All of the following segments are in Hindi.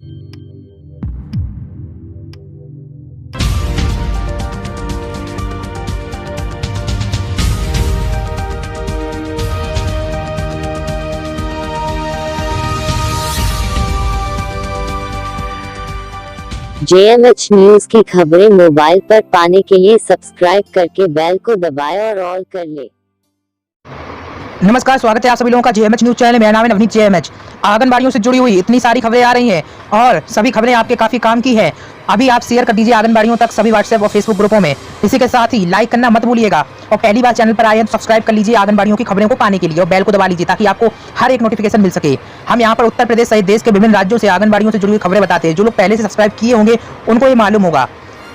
JMH न्यूज की खबरें मोबाइल पर पाने के लिए सब्सक्राइब करके बेल को दबाएं और ऑल कर ले। नमस्कार, स्वागत है आप सभी लोगों का JMH न्यूज चैनल में। मेरा नाम है नवनीत। JMH आंगनबाड़ियों से जुड़ी हुई इतनी सारी खबरें आ रही हैं और सभी खबरें आपके काफी काम की है। अभी आप शेयर कर दीजिए आंगनबाड़ियों तक सभी व्हाट्सएप और फेसबुक ग्रुपों में। इसी के साथ ही लाइक करना मत भूलिएगा और पहली बार चैनल पर आए हैं तो सब्सक्राइब कर लीजिए आंगनबाड़ियों की खबरों को पाने के लिए और बेल को दबा लीजिए ताकि आपको हर एक नोटिफिकेशन मिल सके। हम यहाँ पर उत्तर प्रदेश सहित देश के विभिन्न राज्यों से आंगनबाड़ियों से जुड़ी हुई खबरें बताते हैं। जो लोग पहले से सब्सक्राइब किए होंगे उनको ये मालूम होगा।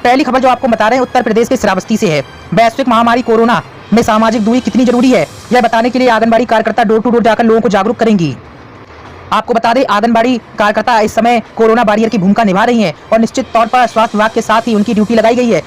पहली खबर जो आपको बता रहे हैं उत्तर प्रदेश के श्रावस्ती से है। वैश्विक महामारी कोरोना में सामाजिक दूरी कितनी जरूरी है यह बताने के लिए आंगनबाड़ी कार्यकर्ता डोर टू डोर जाकर लोगों को जागरूक करेंगी। आपको बता दें आंगनबाड़ी कार्यकर्ता इस समय कोरोना वॉरियर की भूमिका निभा रही हैं और निश्चित तौर पर स्वास्थ्य विभाग के साथ ही उनकी ड्यूटी लगाई गई है।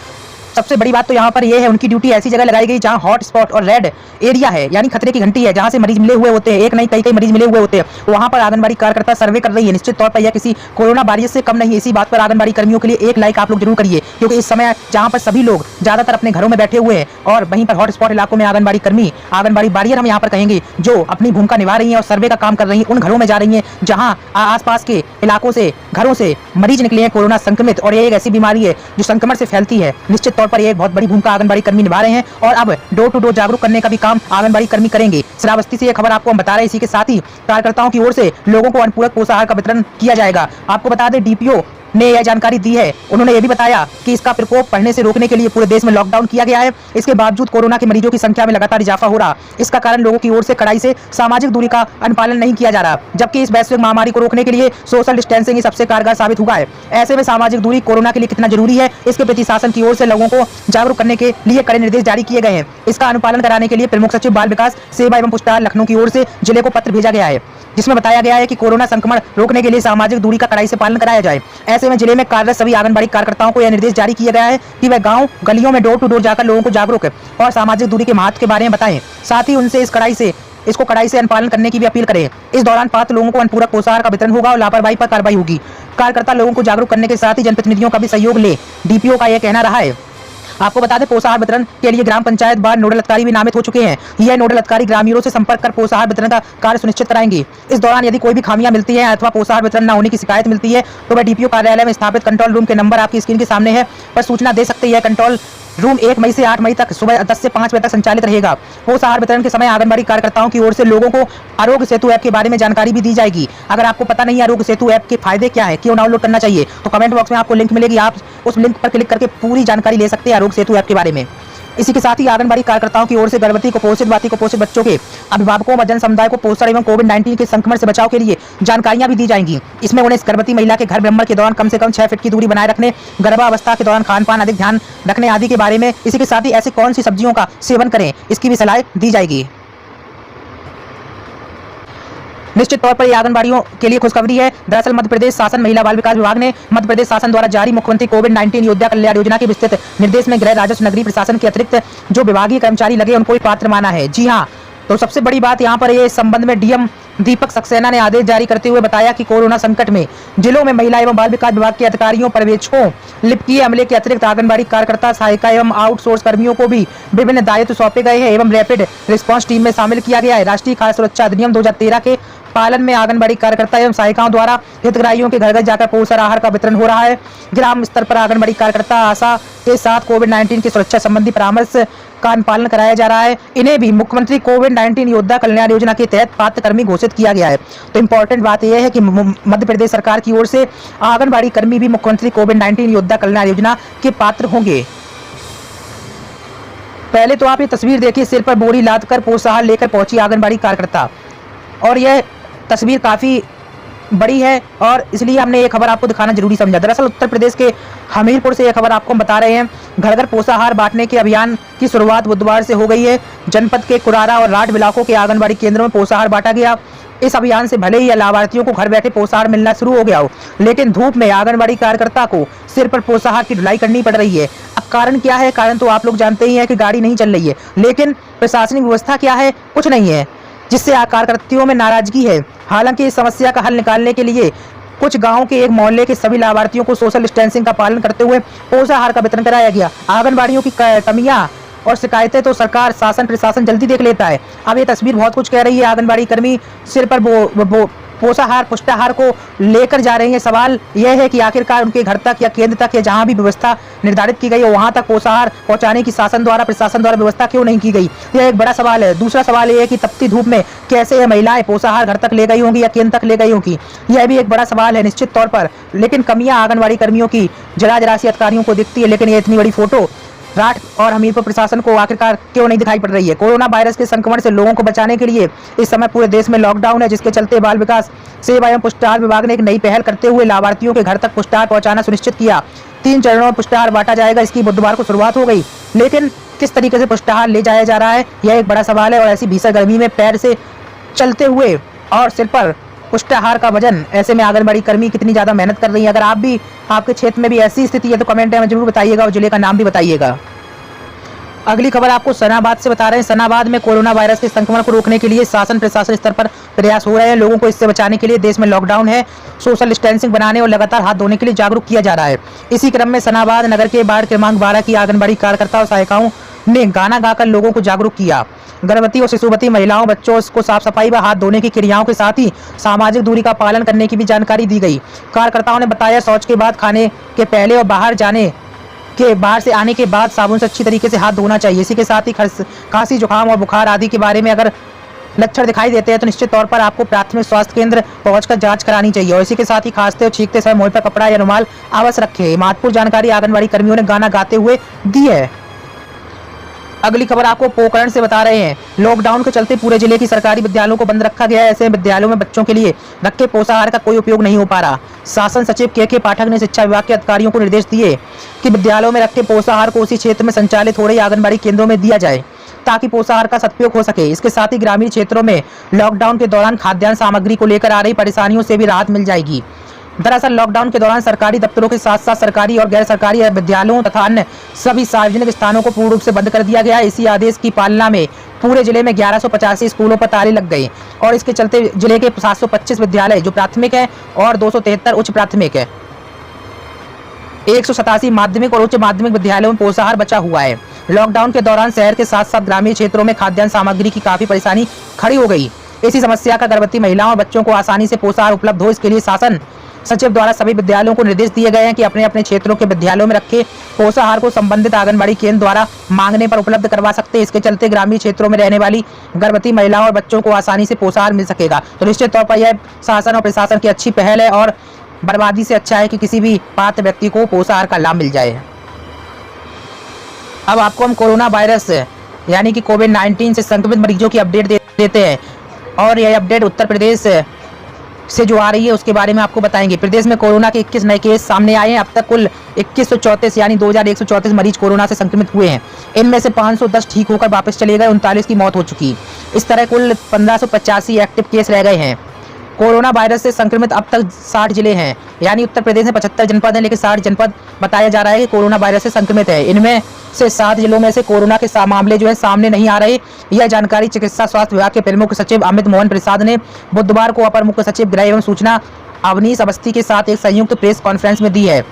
सबसे बड़ी बात तो यहाँ पर यह है उनकी ड्यूटी ऐसी जगह लगाई गई जहाँ हॉट स्पॉट और रेड एरिया है, यानी खतरे की घंटी है, जहाँ से मरीज मिले हुए होते हैं, एक नहीं कई मरीज मिले हुए होते हैं। वहाँ पर आंगनबाड़ी कार्यकर्ता सर्वे कर रही है। निश्चित तौर पर यह किसी कोरोना वॉरियर से कम नहीं है। इसी बात पर आंगनबाड़ी कर्मियों के लिए एक लाइक आप लोग जरूर करिए, क्योंकि इस समय जहाँ पर सभी लोग ज्यादातर अपने घरों में बैठे हुए हैं और वहीं पर हॉट स्पॉट इलाकों में आंगनबाड़ी कर्मी, आंगनबाड़ी वॉरियर हम यहाँ पर कहेंगे, जो अपनी भूमिका निभा रही है और सर्वे का काम कर रही है, उन घरों में जा रही है जहाँ आसपास के इलाकों से, घरों से मरीज निकले हैं कोरोना संक्रमित। और ये एक ऐसी बीमारी है जो संक्रमण से फैलती है। निश्चित तौर पर यह एक बहुत बड़ी भूमिका आंगनबाड़ी कर्मी निभा रहे हैं और अब डोर टू डोर जागरूक करने का भी काम आंगनबाड़ी कर्मी करेंगे। श्रावस्ती से यह खबर आपको हम बता रहे हैं। इसी के साथ ही कार्यकर्ताओं की ओर से लोगों को अनुपूरक पोषाहार का वितरण किया जाएगा। आपको बता दें DPO ने यह जानकारी दी है। उन्होंने यह भी बताया कि इसका प्रकोप बढ़ने से रोकने के लिए पूरे देश में लॉकडाउन किया गया है। इसके बावजूद कोरोना के मरीजों की संख्या में लगातार इजाफा हो रहा। इसका कारण लोगों की ओर से कड़ाई से सामाजिक दूरी का अनुपालन नहीं किया जा रहा, जबकि इस वैश्विक महामारी को रोकने के लिए सोशल डिस्टेंसिंग ही सबसे कारगर साबित हुआ है। ऐसे में सामाजिक दूरी कोरोना के लिए कितना जरूरी है, इसके प्रति शासन की ओर से लोगों को जागरूक करने के लिए कड़े निर्देश जारी किए गए हैं। इसका अनुपालन कराने के लिए प्रमुख सचिव बाल विकास, सेवा एवं पुरस्कार लखनऊ की ओर से जिले को पत्र भेजा गया है, जिसमें बताया गया है कि कोरोना संक्रमण रोकने के लिए सामाजिक दूरी का कड़ाई से पालन कराया जाए। ऐसे में जिले में कार्यरत सभी आंगनबाड़ी कार्यकर्ताओं को यह निर्देश जारी किया गया है कि वह गांव गलियों में डोर टू डोर जाकर लोगों को जागरूक और सामाजिक दूरी के महत्व के बारे में बताएं। साथ ही उनसे इसको कड़ाई से अनुपालन करने की भी अपील करें। इस दौरान पात्र लोगों को अनुपूरक पोषाहार का वितरण होगा और लापरवाही पर कार्रवाई होगी। कार्यकर्ता लोगों को जागरूक करने के साथ ही जनप्रतिनिधियों का भी सहयोग ले, DPO का यह कहना रहा है। आपको बता दें पोषाहार वितरण के लिए ग्राम पंचायत बार नोडल अधिकारी भी नामित हो चुके हैं। यह नोडल अधिकारी ग्रामीणों से संपर्क कर पोषाहार वितरण का कार्य सुनिश्चित कराएंगे। इस दौरान यदि कोई भी खामियां मिलती है अथवा पोषाहार वितरण न होने की शिकायत मिलती है तो वह DPO कार्यालय में स्थापित कंट्रोल रूम के नंबर आपकी स्क्रीन के सामने है पर सूचना दे सकते हैं। कंट्रोल रूम 1 मई से 8 मई तक सुबह 10 से 5 बजे तक संचालित रहेगा। पोषाहार वितरण के समय आंगनबाड़ी कार्यकर्ताओं की ओर से लोगों को आरोग्य सेतु ऐप के बारे में जानकारी भी दी जाएगी। अगर आपको पता नहीं है आरोग्य सेतु ऐप के फायदे क्या है, क्यों डाउनलोड करना चाहिए, तो कमेंट बॉक्स में आपको लिंक मिलेगी। आप उस लिंक पर क्लिक करके पूरी जानकारी ले सकते हैं आरोग्य सेतु ऐप के बारे में। इसी के साथ ही आंगनबाड़ी कार्यकर्ताओं की ओर से गर्भवती कुपोषित बच्चों के अभिभावकों व जन समुदाय को पोषण एवं कोविड-19 के संक्रमण से बचाव के लिए जानकारियां भी दी जाएंगी। इसमें उन्हें गर्भवती महिला के घर भ्रमण के दौरान कम से कम 6 फीट की दूरी बनाए रखने, गर्भावस्था के दौरान खान पान अधिक ध्यान रखने आदि के बारे में, इसी के साथ ही ऐसी कौन सी सब्जियों का सेवन करें इसकी भी सलाह दी जाएगी। निश्चित तौर पर यह आंगनबाड़ियों के लिए खुशखबरी है। दरअसल मध्य प्रदेश शासन महिला बाल विकास विभाग ने मध्य प्रदेश शासन द्वारा जारी मुख्यमंत्री कोविड-19 योद्धा कल्याण योजना के विस्तृत निर्देश में गृह राजस्व नगरीय प्रशासन के अतिरिक्त जो विभागीय कर्मचारी लगे उनको भी पात्र माना है। जी हाँ, तो सबसे बड़ी बात यहाँ पर ये इस संबंध में DM दीपक सक्सेना ने आदेश जारी करते हुए बताया कि कोरोना संकट में जिलों में महिला एवं बाल विकास विभाग के अधिकारियों, पर्यवेक्षकों, लिपिकीय अमले के अतिरिक्त आंगनबाड़ी कार्यकर्ता, सहायिका एवं आउटसोर्स कर्मियों को भी विभिन्न दायित्व सौंपे गए हैं एवं रैपिड रिस्पांस टीम में शामिल किया गया है। राष्ट्रीय खाद्य सुरक्षा अधिनियम 2013 के पालन में आंगनबाड़ी कार्यकर्ता एवं सहायिकाओं द्वारा हितग्राहियों के घर घर जाकर पोषण आहार का वितरण हो रहा है। ग्राम स्तर पर आंगनबाड़ी कार्यकर्ता आशा के साथ कोविड-19 की सुरक्षा संबंधी परामर्श का अनुपालन कराया जा रहा है। इन्हें भी मुख्यमंत्री कोविड-19 योद्धा कल्याण योजना के तहत पात्र कर्मी घोषित किया गया है। तो इम्पोर्टेंट बात यह है कि मध्य प्रदेश सरकार की ओर से आंगनबाड़ी कर्मी भी मुख्यमंत्री कोविड-19 योद्धा कल्याण योजना के पात्र होंगे। पहले तो आप ये तस्वीर देखिए, सिर पर बोरी लाद कर पोषाहार लेकर पहुंची आंगनबाड़ी कार्यकर्ता, और यह तस्वीर काफी बड़ी है और इसलिए हमने ये खबर आपको दिखाना जरूरी समझा। दरअसल उत्तर प्रदेश के हमीरपुर से ये खबर आपको हम बता रहे हैं। घर घर पोषाहार बांटने के अभियान की शुरुआत बुधवार से हो गई है। जनपद के कुरारा और राठ इलाकों के आंगनबाड़ी केंद्रों में पोषाहार बांटा गया। इस अभियान से भले ही लाभार्थियों को घर बैठे पोषाहार मिलना शुरू हो गया हो, लेकिन धूप में आंगनबाड़ी कार्यकर्ता को सिर पर पोषाहार की ढुलाई करनी पड़ रही है। अब कारण क्या है? कारण तो आप लोग जानते ही हैं कि गाड़ी नहीं चल रही है, लेकिन प्रशासनिक व्यवस्था क्या है? कुछ नहीं है, जिससे कार्यकर्तियों में नाराजगी है। हालांकि इस समस्या का हल निकालने के लिए कुछ गांव के एक मोहल्ले के सभी लाभार्थियों को सोशल डिस्टेंसिंग का पालन करते हुए पोषाहार का वितरण कराया गया। आंगनबाड़ियों की कमियां और शिकायतें तो सरकार शासन प्रशासन जल्दी देख लेता है। अब ये तस्वीर बहुत कुछ कह रही है। आंगनबाड़ी कर्मी सिर पर पोषाहार पुष्टाहार को लेकर जा रहे हैं। सवाल यह है कि आखिरकार उनके घर तक या केंद्र तक या जहां भी व्यवस्था निर्धारित की गई है वहां तक पोषाहार पहुंचाने की शासन द्वारा प्रशासन द्वारा व्यवस्था क्यों नहीं की गई, यह एक बड़ा सवाल है। दूसरा सवाल यह है कि तपती धूप में कैसे ये महिलाएं पोषाहार घर तक ले गई होंगी या केंद्र तक ले गई होंगी, यह भी एक बड़ा सवाल है निश्चित तौर पर। लेकिन कमियां आंगनबाड़ी कर्मियों की जरा सी अधिकारियों को दिखती है, लेकिन ये इतनी बड़ी फोटो राठ और हमीरपुर प्रशासन को आखिरकार क्यों नहीं दिखाई पड़ रही है। कोरोना वायरस के संक्रमण से लोगों को बचाने के लिए इस समय पूरे देश में लॉकडाउन है, जिसके चलते बाल विकास सेवा एवं पुष्टाहार विभाग ने एक नई पहल करते हुए लाभार्थियों के घर तक पुष्टाहार पहुंचाना सुनिश्चित किया। 3 चरणों में पुष्टाहार बांटा जाएगा। इसकी बुधवार को शुरुआत हो गई, लेकिन किस तरीके से पुष्टाहार ले जाया जा रहा है यह एक बड़ा सवाल है। और ऐसी भीषण गर्मी में पैर से चलते हुए और सिर पर पुष्टाहार का वजन, ऐसे में आंगनबाड़ी कर्मी कितनी ज़्यादा मेहनत कर रही है। अगर आप भी आपके क्षेत्र में भी ऐसी स्थिति है तो कमेंट में जरूर बताइएगा और जिले का नाम भी बताइएगा। अगली खबर आपको सनाबाद से बता रहे हैं। सनाबाद में कोरोना वायरस के संक्रमण को रोकने के लिए शासन प्रशासन स्तर पर प्रयास हो रहे हैं। लोगों को इससे बचाने के लिए देश में लॉकडाउन है, सोशल डिस्टेंसिंग बनाने और लगातार हाथ धोने के लिए जागरूक किया जा रहा है। इसी क्रम में सनाबाद नगर के वार्ड क्रमांक 12 की आंगनबाड़ी कार्यकर्ता और सहायिकाओं ने गाना गाकर लोगों को जागरूक किया। गर्भवती और शिशुवती महिलाओं बच्चों को साफ सफाई व हाथ धोने की क्रियाओं के साथ ही सामाजिक दूरी का पालन करने की भी जानकारी दी गई। कार्यकर्ताओं ने बताया शौच के बाद, खाने के पहले और बाहर से आने के बाद साबुन से अच्छी तरीके से हाथ धोना चाहिए। इसी के साथ ही खांसी जुकाम और बुखार आदि के बारे में अगर लक्षण दिखाई देते हैं तो निश्चित तौर पर आपको प्राथमिक स्वास्थ्य केंद्र पहुंचकर जांच करानी चाहिए। और इसी के साथ ही खांसते और छींकते समय मुंह पर कपड़ा या रुमाल अवश्य रखें। महत्वपूर्ण जानकारी आंगनबाड़ी कर्मियों ने गाना गाते हुए दी है। अगली खबर आपको पोखरण से बता रहे हैं। लॉकडाउन के चलते पूरे जिले की सरकारी विद्यालयों को बंद रखा गया है। ऐसे विद्यालयों में बच्चों के लिए रखे पोषाहार का कोई उपयोग नहीं हो पा रहा। शासन सचिव के पाठक ने शिक्षा विभाग के अधिकारियों को निर्देश दिए कि विद्यालयों में रखे पोषाहार को उसी क्षेत्र में संचालित हो रही आंगनबाड़ी केंद्रों में दिया जाए ताकि पोषाहार का सदुपयोग हो सके। इसके साथ ही ग्रामीण क्षेत्रों में लॉकडाउन के दौरान खाद्यान्न सामग्री को लेकर आ रही परेशानियों से भी राहत मिल जाएगी। दरअसल लॉकडाउन के दौरान सरकारी दफ्तरों के साथ साथ सरकारी और गैर सरकारी विद्यालयों तथा अन्य सभी सार्वजनिक स्थानों को पूर्ण रूप से बंद कर दिया गया। इसी आदेश की पालना में पूरे जिले में 1185 स्कूलों पर ताले लग गए और इसके चलते जिले के 725 विद्यालय जो प्राथमिक है और 273 उच्च प्राथमिक है, 187 माध्यमिक और उच्च माध्यमिक विद्यालयों में पोषाहार बचा हुआ है। लॉकडाउन के दौरान शहर के साथ साथ ग्रामीण क्षेत्रों में खाद्यान्न सामग्री की काफी परेशानी खड़ी हो गई। इसी समस्या का गर्भवती महिलाओं और बच्चों को आसानी से पोषाहार उपलब्ध हो, इसके लिए शासन सचिव द्वारा सभी विद्यालयों को निर्देश दिए गए हैं कि अपने अपने क्षेत्रों के विद्यालयों में रखे पोषाहार को संबंधित आंगनबाड़ी केंद्र द्वारा मांगने पर उपलब्ध करवा सकते हैं। इसके चलते ग्रामीण क्षेत्रों में रहने वाली गर्भवती महिलाओं और बच्चों को आसानी से पोषाहार मिल सकेगा। तो निश्चित तौर पर यह शासन और प्रशासन की अच्छी पहल है और बर्बादी से अच्छा है कि किसी भी पात्र व्यक्ति को पोषाहार का लाभ मिल जाए। अब आपको हम कोरोना वायरस यानी कि कोविड-19 से संक्रमित मरीजों की अपडेट देते हैं और यह अपडेट उत्तर प्रदेश से जो आ रही है उसके बारे में आपको बताएंगे। प्रदेश में कोरोना के 21 नए केस सामने आए हैं। अब तक कुल 2134 यानी 2134 मरीज कोरोना से संक्रमित हुए हैं। इनमें से 510 ठीक होकर वापस चले गए, 39 की मौत हो चुकी। इस तरह कुल 1585 एक्टिव केस रह गए हैं। कोरोना वायरस से संक्रमित अब तक 60 जिले हैं, यानी उत्तर प्रदेश में 75 जनपद हैं, लेकिन 60 जनपद बताया जा रहा है कि कोरोना वायरस से संक्रमित है। इनमें से 7 जिलों में से कोरोना के मामले जो है सामने नहीं आ रहे। यह जानकारी चिकित्सा स्वास्थ्य विभाग के प्रमुख सचिव अमित मोहन प्रसाद ने बुधवार को अपर मुख्य सचिव गृह एवं सूचना अवनीश अवस्थी के साथ एक संयुक्त प्रेस कॉन्फ्रेंस में दी है।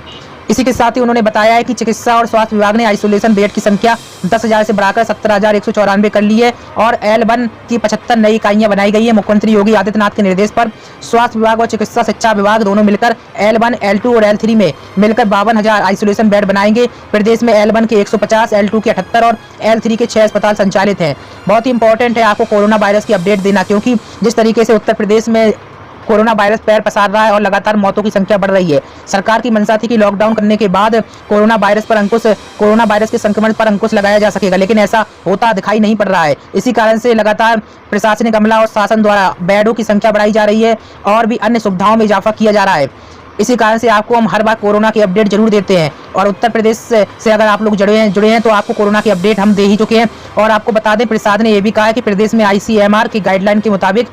इसी के साथ ही उन्होंने बताया है कि चिकित्सा और स्वास्थ्य विभाग ने आइसोलेशन बेड की संख्या 10,000 से बढ़ाकर 17,194 कर ली है और L1 की 75 नई इकाइयां बनाई गई है। मुख्यमंत्री योगी आदित्यनाथ के निर्देश पर स्वास्थ्य विभाग और चिकित्सा शिक्षा विभाग दोनों मिलकर L1, L2 और L3 में मिलकर 52,000 आइसोलेशन बेड बनाएंगे। प्रदेश में L1 के 150, L2 के 78 और L3 के 6 अस्पताल संचालित हैं। बहुत ही इंपॉर्टेंट है आपको कोरोना वायरस की अपडेट देना, क्योंकि जिस तरीके से उत्तर प्रदेश में कोरोना वायरस पैर पसार रहा है और लगातार मौतों की संख्या बढ़ रही है। सरकार की मंशा थी कि लॉकडाउन करने के बाद कोरोना वायरस के संक्रमण पर अंकुश लगाया जा सकेगा, लेकिन ऐसा होता दिखाई नहीं पड़ रहा है। इसी कारण से लगातार प्रशासनिक अमला और शासन द्वारा बेडों की संख्या बढ़ाई जा रही है और भी अन्य सुविधाओं में इजाफा किया जा रहा है। इसी कारण से आपको हम हर बार कोरोना की अपडेट जरूर देते हैं और उत्तर प्रदेश से अगर आप लोग जुड़े हैं तो आपको कोरोना की अपडेट हम दे ही चुके हैं। और आपको बता दें, प्रसाद ने यह भी कहा है कि प्रदेश में ICMR की गाइडलाइन के मुताबिक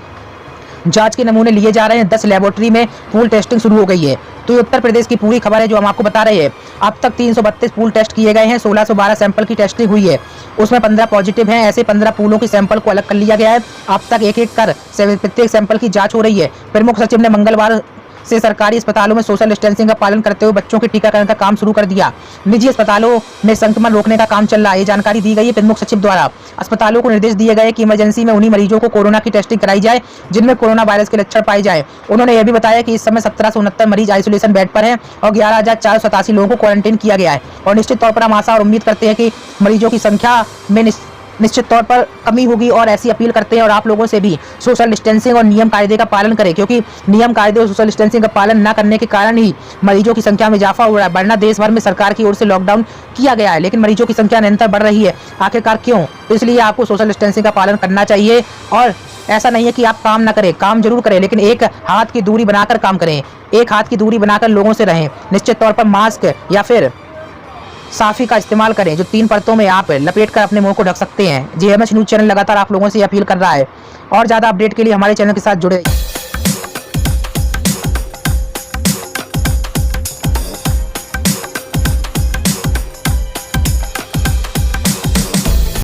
जांच के नमूने लिए जा रहे हैं। 10 लेबोरेटरी में पूल टेस्टिंग शुरू हो गई है। तो ये उत्तर प्रदेश की पूरी खबर है जो हम आपको बता रहे हैं। अब तक 332 पूल टेस्ट किए गए हैं, 1612 सैंपल की टेस्टिंग हुई है, उसमें 15 पॉजिटिव हैं। ऐसे 15 पूलों के सैंपल को अलग कर लिया गया है। अब तक एक एक कर प्रत्येक सैंपल की जांच हो रही है। प्रमुख सचिव ने मंगलवार से सरकारी अस्पतालों में सोशल डिस्टेंसिंग का पालन करते हुए बच्चों के टीकाकरण का काम शुरू कर दिया। निजी अस्पतालों में संक्रमण रोकने का काम चल रहा है। ये जानकारी दी गई है प्रमुख सचिव द्वारा। अस्पतालों को निर्देश दिए गए कि इमरजेंसी में उन्हीं मरीजों को कोरोना की टेस्टिंग कराई जाए जिनमें कोरोना वायरस के लक्षण पाए जाए। उन्होंने यह भी बताया कि इस समय 1769 मरीज आइसोलेशन बेड पर हैं और 11,487 लोगों को क्वारंटीन किया गया है। और निश्चित तौर पर हम आशा और उम्मीद करते हैं कि मरीजों की संख्या में निश्चित तौर पर कमी होगी और ऐसी अपील करते हैं और आप लोगों से भी सोशल डिस्टेंसिंग और नियम कायदे का पालन करें, क्योंकि नियम कायदे और सोशल डिस्टेंसिंग का पालन न करने के कारण ही मरीजों की संख्या में इजाफा हो रहा है। वरना देश भर में सरकार की ओर से लॉकडाउन किया गया है, लेकिन मरीजों की संख्या निरंतर बढ़ रही है। आखिरकार क्यों? तो इसलिए आपको सोशल डिस्टेंसिंग का पालन करना चाहिए। और ऐसा नहीं है कि आप काम ना करें, काम जरूर करें, लेकिन एक हाथ की दूरी बनाकर काम करें, एक हाथ की दूरी बनाकर लोगों से रहें। निश्चित तौर पर मास्क या फिर साफी का इस्तेमाल करें, जो 3 परतों में आप लपेट कर अपने मुंह को ढक सकते हैं। JMH न्यूज़ चैनल लगातार आप लोगों से अपील कर रहा है। और ज़्यादा अपडेट के लिए हमारे चैनल के साथ जुड़े रहिए।